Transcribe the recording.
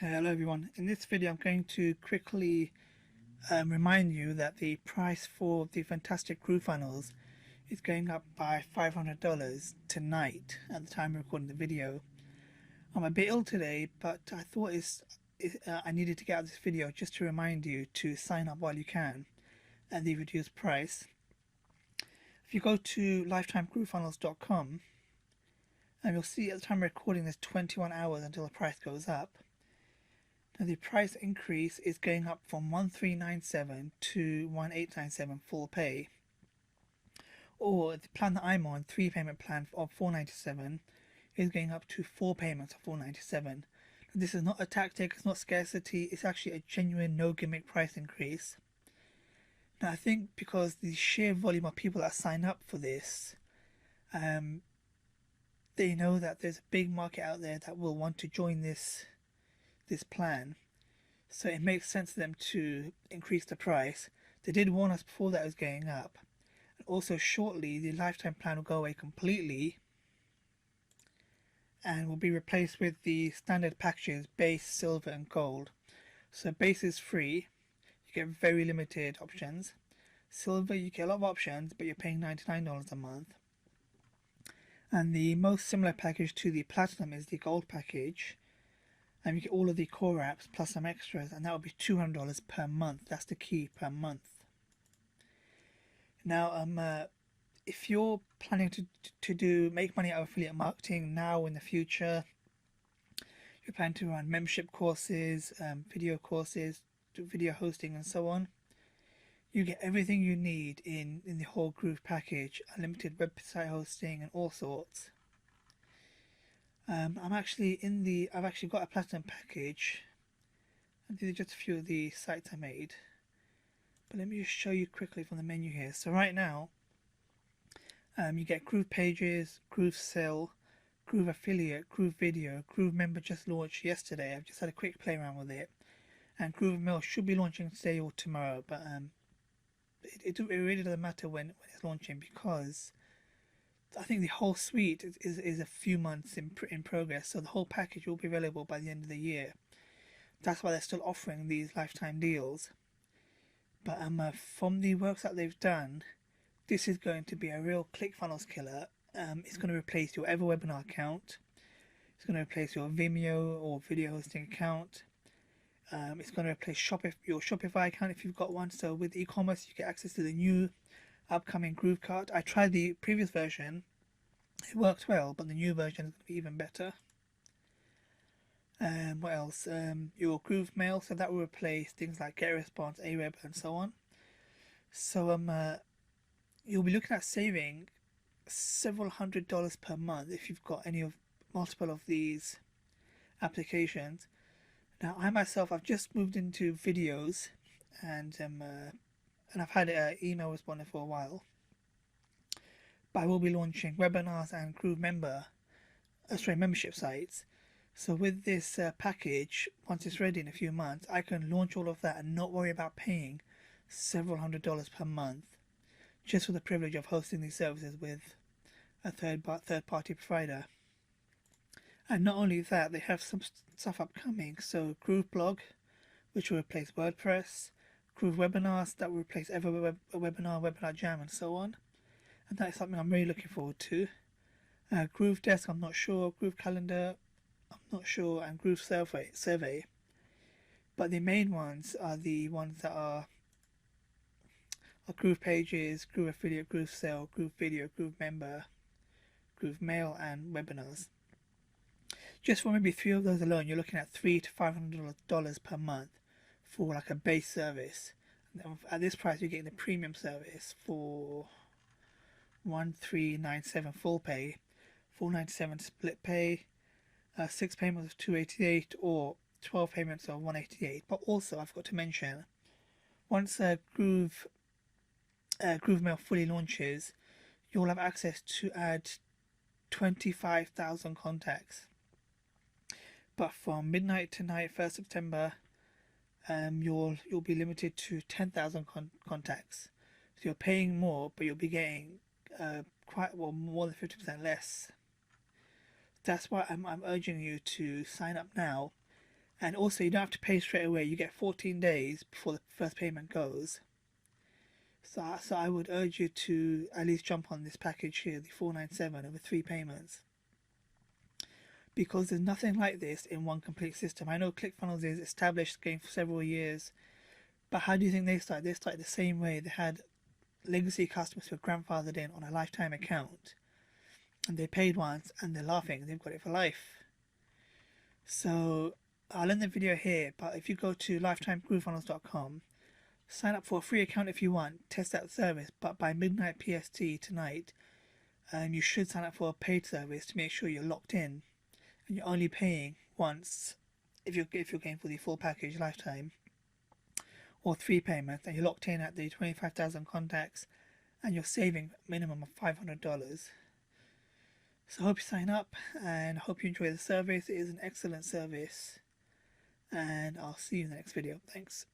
Hello everyone. In this video I'm going to quickly remind you that the price for the fantastic GrooveFunnels is going up by $500 tonight at the time of recording the video. I'm a bit ill today, but I thought I needed to get out this video just to remind you to sign up while you can at the reduced price. If you go to lifetimegroovefunnels.com, and you'll see at the time of recording there's 21 hours until the price goes up. Now the price increase is going up from $1397 to $1897 full pay, or the plan that I'm on, 3-payment plan of $497, is going up to 4 payments of $497. This is not a tactic, it's not scarcity, it's actually a genuine no gimmick price increase. Now I think because the sheer volume of people that sign up for this, they know that there's a big market out there that will want to join this plan, so it makes sense to them to increase the price. They did warn us before that it was going up, and also shortly the lifetime plan will go away completely and will be replaced with the standard packages base, silver and gold. So base is free, you get very limited options. Silver, you get a lot of options, but you're paying $99 a month. And the most similar package to the platinum is the gold package, and you get all of the core apps plus some extras, and that will be $200 per month. That's the key, per month. Now if you're planning to make money out of affiliate marketing now in the future, you're planning to run membership courses, video courses, do video hosting and so on, you get everything you need in the whole Groove package, unlimited website hosting and all sorts. I've actually got a platinum package, and these are just a few of the sites I made, but let me just show you quickly from the menu here. So right now you get GroovePages, GrooveSell, GrooveAffiliate, GrooveVideo, GrooveMember just launched yesterday. I've just had a quick play around with it, and GrooveMail should be launching today or tomorrow, but it really doesn't matter when it's launching, because I think the whole suite is a few months in progress, so the whole package will be available by the end of the year. That's why they're still offering these lifetime deals. But from the works that they've done, this is going to be a real ClickFunnels killer. It's going to replace your Ever Webinar account. It's going to replace your Vimeo or video hosting account. It's going to replace your Shopify account if you've got one. So with e-commerce, you get access to the new upcoming GrooveKart. I tried the previous version, it worked well, but the new version is going to be even better. What else? Your GrooveMail, so that will replace things like GetResponse, Ahrefs and so on. So you'll be looking at saving several $100s per month if you've got multiple of these applications. Now I myself, I've just moved into videos, and I've had an email responder for a while, but I will be launching webinars and GrooveMember, membership sites. So with this package, once it's ready in a few months, I can launch all of that and not worry about paying several $100s per month just for the privilege of hosting these services with a third-party provider. And not only that, they have some stuff upcoming. So GrooveBlog, which will replace WordPress, GrooveWebinars, that will replace Webinar, Webinar Jam and so on. And that is something I'm really looking forward to. GrooveDesk, I'm not sure. GrooveCalendar, I'm not sure. And GrooveSurvey. But the main ones are the ones that are GroovePages, GrooveAffiliate, GrooveSell, GrooveVideo, GrooveMember, GrooveMail and Webinars. Just for maybe 3 of those alone, you're looking at $300 to $500 per month for like a base service. And at this price, you're getting the premium service for $1397 full pay, $497 split pay, 6 payments of $288, or 12 payments of $188. But also, I've got to mention, once GrooveMail fully launches, you'll have access to add 25,000 contacts. But from midnight tonight, 1st September, you'll be limited to 10,000 contacts. So you're paying more, but you'll be getting more than 50% less. That's why I'm urging you to sign up now And also, you don't have to pay straight away. You get 14 days before the first payment goes. So I would urge you to at least jump on this package here, the 497 over 3 payments, because there's nothing like this in one complete system. I know ClickFunnels is established, going for several years, but how do you think they started? They started the same way. They had legacy customers who were grandfathered in on a lifetime account, and they paid once and they're laughing. They've got it for life. So I'll end the video here, but if you go to lifetimegroovefunnels.com, sign up for a free account if you want, test out the service, but by midnight PST tonight, you should sign up for a paid service to make sure you're locked in and you're only paying once if you're going for the full package lifetime, or 3 payments, and you're locked in at the 25,000 contacts and you're saving a minimum of $500. So I hope you sign up and I hope you enjoy the service. It is an excellent service, and I'll see you in the next video. Thanks.